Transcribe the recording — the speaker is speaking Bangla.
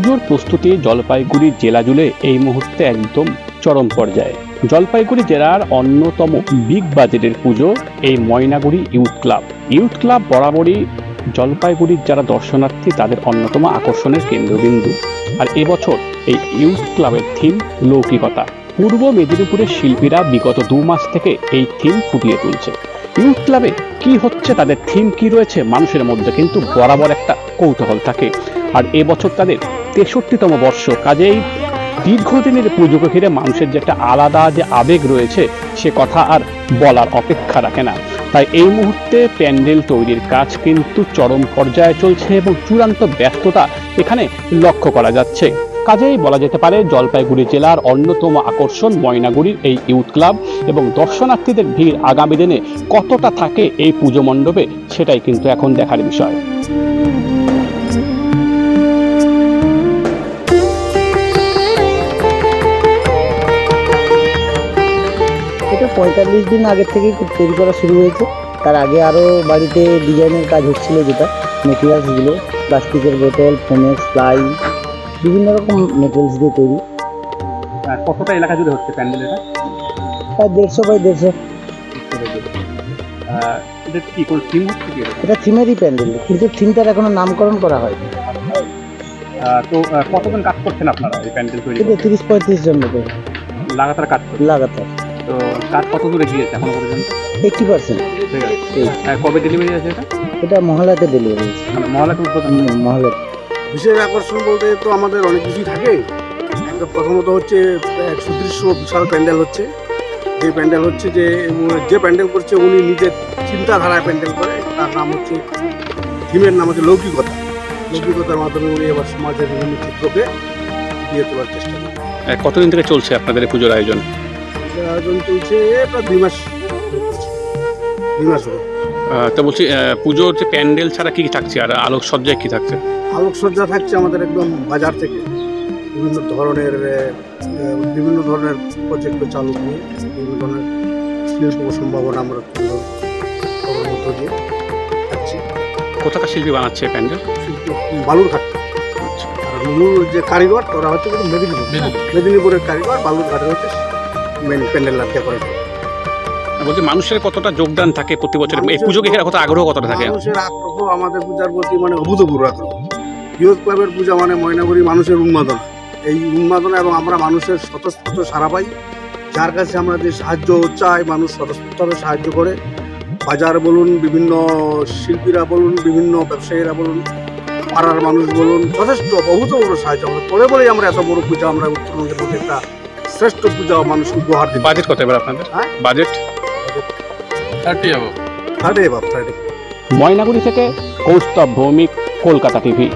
পুজোর প্রস্তুতি জলপাইগুড়ি জেলা জুড়ে এই মুহূর্তে একদম চরম পর্যায়ে। জলপাইগুড়ি জেলার অন্যতম বিগ বাজেটের পুজো এই Maynaguri youth club. Youth club বরাবরই জলপাইগুড়ির যারা দর্শনার্থী তাদের অন্যতম আকর্ষণের কেন্দ্রবিন্দু। আর এবছর এই ইউথ ক্লাবের থিম লৌকিকতা। পূর্ব মেদিনীপুরের শিল্পীরা বিগত 2 মাস থেকে এই থিম ফুটিয়ে তুলছে। ইউথ ক্লাবে কি হচ্ছে, তাদের থিম কি রয়েছে, মানুষের মধ্যে কিন্তু বরাবর একটা কৌতূহল থাকে। আর এবছর তাদের 63তম বর্ষ, কাজেই দীর্ঘদিনের পুজোকে ঘিরে মানুষের যে একটা আলাদা যে আবেগ রয়েছে সে কথা আর বলার অপেক্ষা রাখে না। তাই এই মুহূর্তে প্যান্ডেল তৈরির কাজ কিন্তু চরম পর্যায়ে চলছে এবং চূড়ান্ত ব্যস্ততা এখানে লক্ষ্য করা যাচ্ছে। কাজেই বলা যেতে পারে জলপাইগুড়ি জেলার অন্যতম আকর্ষণ ময়নাগুড়ির এই ইউথ ক্লাব, এবং দর্শনার্থীদের ভিড় আগামী দিনে কতটা থাকে এই পুজো মণ্ডপে সেটাই কিন্তু এখন দেখার বিষয়। এটা 45 দিন আগের থেকেই তৈরি করা শুরু হয়েছে। তার আগে আরও বাড়িতে ডিজাইনের কাজ হচ্ছিল, যেটা মেটেরিয়ালসগুলো প্লাস্টিকের বোতল, ফোমেক্স, প্লাই, বিভিন্ন রকম মেটেরিয়ালস দিয়ে তৈরি। কতটা এলাকা জুড়ে হচ্ছে প্যান্ডেল? এটা প্রায় 150 বাই 150। এটা কি কোন থিম হচ্ছে? এটা থিমেরই প্যান্ডেল, কিন্তু থিমটার এখনো নামকরণ করা হয়নি। তো কতজন কাজ করছেন আপনারা এই প্যান্ডেল তৈরি? 30-35 জন মতো লাগাতার কাজ করছেন? লাগাতার। তো কাজ কত দূরে গিয়েছে এখনো পর্যন্ত? 80%। ঠিক আছে। কবে ডেলিভারি আছে এটা? এটা মহলাতে ডেলিভারি হয়েছে। মহলাতে উদ্বোধন? মহলাতে। বিশেষ আকর্ষণ বলতে তো আমাদের অনেক কিছুই থাকে। প্রথমত হচ্ছে 130 বিশাল প্যান্ডেল হচ্ছে। যে প্যান্ডেল হচ্ছে যে প্যান্ডেল করছে উনি নিজের চিন্তাধারায় প্যান্ডেল করে, তার নাম হচ্ছে থিমের নাম হচ্ছে লৌকিকতা। লৌকিকতার মাধ্যমে উনি এবার সমাজের বিভিন্ন চিত্রকে দিয়ে তোলার চেষ্টা করেন। কতদিন থেকে চলছে আপনাদের পুজোর আয়োজন? আয়োজন চলছে প্রায় 2 মাস। 2 মাস হলো। তো বলছি পুজোর যে প্যান্ডেল ছাড়া কি থাকছে, আর আলোকসজ্জায় কি থাকছে? আলোকসজ্জা থাকছে আমাদের একদম বাজার থেকে বিভিন্ন ধরনের প্রজেক্ট চালু নিয়ে বিভিন্ন ধরনের শিল্প সম্ভাবনা আমরা খবর মধ্য দিয়ে থাকছি। কোথাকার শিল্পী বানাচ্ছে প্যান্ডেল? বালুরঘাট। আর মূল যে কারিগর ওরা হচ্ছে মেদিনীপুরের কারিগর, বালুরঘাটের হচ্ছে মেন প্যান্ডেল ডেকোরেটর। বলছি মানুষের কতটা যোগদান থাকে প্রতি বছর এই পুজোকে ঘিরে, কত আগ্রহ কতটা থাকে? মানুষের আগ্রহ আমাদের পূজার প্রতি অভূতপূর্ব আগ্রহ। ইউথ ক্লাবের পূজা ময়নাগুড়ি মানুষের উন্মাদনা। এই উন্মাদনা এবং আমরা মানুষের স্বতঃস্ফূর্ত সাড়া পাই, যার কাছে আমরা যে সাহায্য চাই মানুষ স্বতঃস্ফূর্তভাবে সাহায্য করে। বাজার বলুন, বিভিন্ন শিল্পীরা বলুন, বিভিন্ন ব্যবসায়ীরা বলুন, পাড়ার মানুষ বলুন, যথেষ্ট অভূতপূর্ব সাহায্য আমরা বলেই আমরা এত বড় পূজা আমরা উত্তরবঙ্গের মধ্যে একটা শ্রেষ্ঠ পূজা মানুষ উপহার দিই। বাজেট কত এবার আপনাদের? Budget 30 above। ময়নাগুড়ি থেকে কৌস্তব ভৌমিক, কলকাতা টিভি।